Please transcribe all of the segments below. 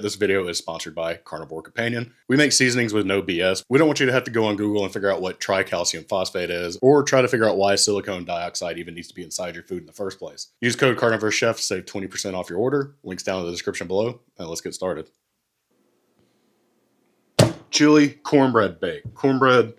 This video is sponsored by Carnivore Companion. We make seasonings with no BS. We don't want you to have to go on Google and figure out what tricalcium phosphate is, or try to figure out why silicone dioxide even needs to be inside your food in the first place. Use code CarnivorousChef to save 20% off your order. Links down in the description below, and let's get started. Chili cornbread bake. Cornbread,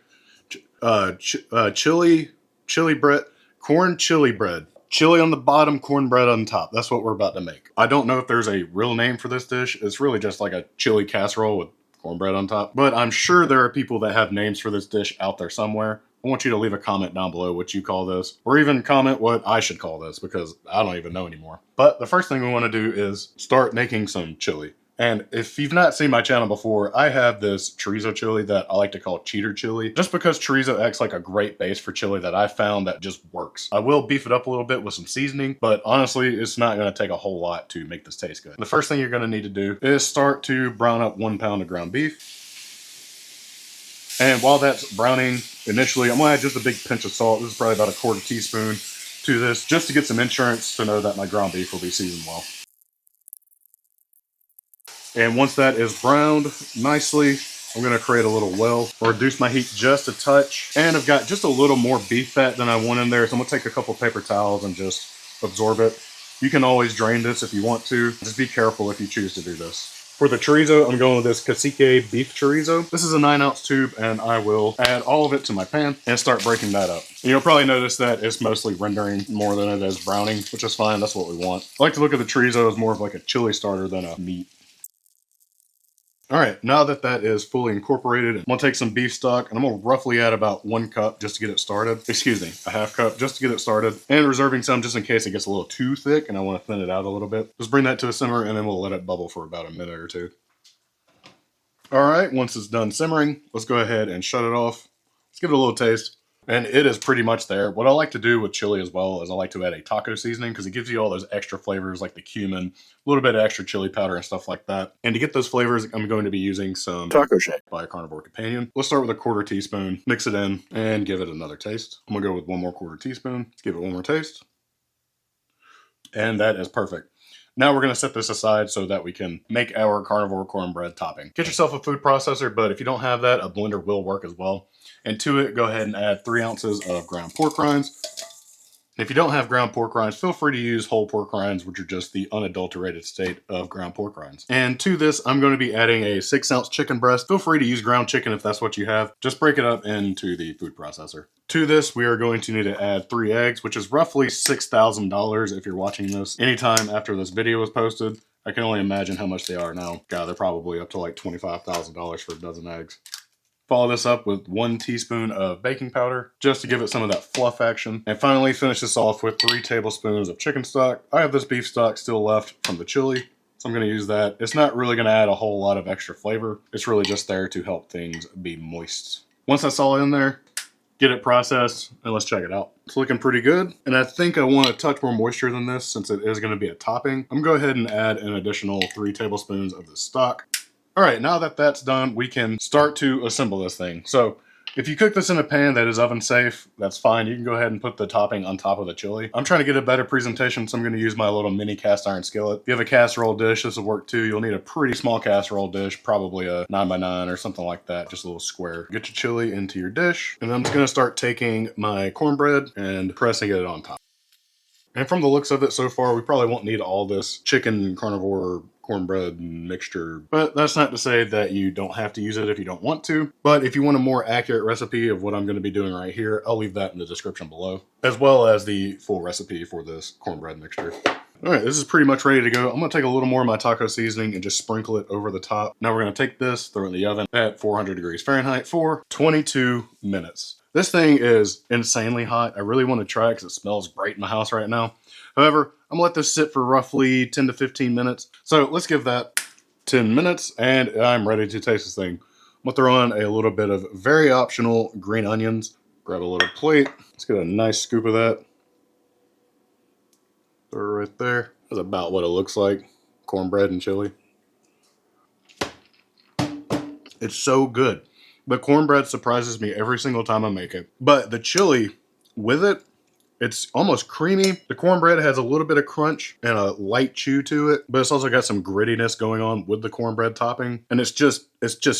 chili bread, corn chili bread. Chili on the bottom, cornbread on top. That's what we're about to make. I don't know if there's a real name for this dish. It's really just like a chili casserole with cornbread on top. But I'm sure there are people that have names for this dish out there somewhere. I want you to leave a comment down below what you call this, or even comment what I should call this, because I don't even know anymore. But the first thing we want to do is start making some chili. And if you've not seen my channel before, I have this chorizo chili that I like to call cheater chili, just because chorizo acts like a great base for chili that I found that just works. I will beef it up a little bit with some seasoning, but honestly, it's not going to take a whole lot to make this taste good. The first thing you're going to need to do is start to brown up 1 pound of ground beef. And while that's browning, initially, I'm going to add just a big pinch of salt. This is probably about a 1/4 teaspoon to this, just to get some insurance to know that my ground beef will be seasoned well. And once that is browned nicely, I'm going to create a little well, reduce my heat just a touch. And I've got just a little more beef fat than I want in there, so I'm going to take a couple paper towels and just absorb it. You can always drain this if you want to. Just be careful if you choose to do this. For the chorizo, I'm going with this Casserole beef chorizo. This is a 9-ounce tube, and I will add all of it to my pan and start breaking that up. And you'll probably notice that it's mostly rendering more than it is browning, which is fine. That's what we want. I like to look at the chorizo as more of like a chili starter than a meat. All right, now that that is fully incorporated, I'm gonna take some beef stock and I'm gonna roughly add about 1 cup just to get it started. Excuse me, a 1/2 cup just to get it started, and reserving some just in case it gets a little too thick and I wanna thin it out a little bit. Just bring that to a simmer and then we'll let it bubble for about a minute or two. All right, once it's done simmering, let's go ahead and shut it off. Let's give it a little taste. And it is pretty much there. What I like to do with chili as well is I like to add a taco seasoning because it gives you all those extra flavors like the cumin, a little bit of extra chili powder and stuff like that. And to get those flavors, I'm going to be using some taco shake by Carnivore Companion. Let's start with a 1/4 teaspoon, mix it in, and give it another taste. I'm gonna go with 1 more 1/4 teaspoon. Let's give it 1 more taste. And that is perfect. Now we're going to set this aside so that we can make our carnivore cornbread topping. Get yourself a food processor, but if you don't have that, a blender will work as well. And to it, go ahead and add 3 ounces of ground pork rinds. If you don't have ground pork rinds, feel free to use whole pork rinds, which are just the unadulterated state of ground pork rinds. And to this, I'm going to be adding a 6-ounce chicken breast. Feel free to use ground chicken if that's what you have. Just break it up into the food processor. To this, we are going to need to add 3 eggs, which is roughly $6,000 if you're watching this anytime after this video was posted. I can only imagine how much they are now. God, they're probably up to like $25,000 for a dozen eggs. Follow this up with 1 teaspoon of baking powder, just to give it some of that fluff action. And finally, finish this off with 3 tablespoons of chicken stock. I have this beef stock still left from the chili, so I'm going to use that. It's not really going to add a whole lot of extra flavor. It's really just there to help things be moist. Once that's all in there, get it processed, and let's check it out. It's looking pretty good, and I think I want a touch more moisture than this since it is going to be a topping. I'm going to go ahead and add an additional 3 tablespoons of the stock. All right, now that that's done, we can start to assemble this thing. So if you cook this in a pan that is oven safe, that's fine. You can go ahead and put the topping on top of the chili. I'm trying to get a better presentation, so I'm going to use my little mini cast iron skillet. If you have a casserole dish, this will work too. You'll need a pretty small casserole dish, probably a 9x9 or something like that, just a little square. Get your chili into your dish, and I'm just going to start taking my cornbread and pressing it on top. And from the looks of it so far, we probably won't need all this chicken carnivore cornbread mixture, but that's not to say that you don't have to use it if you don't want to. But if you want a more accurate recipe of what I'm going to be doing right here, I'll leave that in the description below, as well as the full recipe for this cornbread mixture. All right, this is pretty much ready to go. I'm going to take a little more of my taco seasoning and just sprinkle it over the top. Now we're going to take this, throw it in the oven at 400 degrees Fahrenheit for 22 minutes. This thing is insanely hot. I really want to try it because it smells great in my house right now. However, I'm going to let this sit for roughly 10 to 15 minutes. So let's give that 10 minutes and I'm ready to taste this thing. I'm going to throw on a little bit of very optional green onions. Grab a little plate. Let's get a nice scoop of that. Throw it right there. That's about what it looks like. Cornbread and chili. It's so good. The cornbread surprises me every single time I make it. But the chili with it It's almost creamy. The cornbread has a little bit of crunch and a light chew to it, but it's also got some grittiness going on with the cornbread topping. And it's just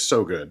so good.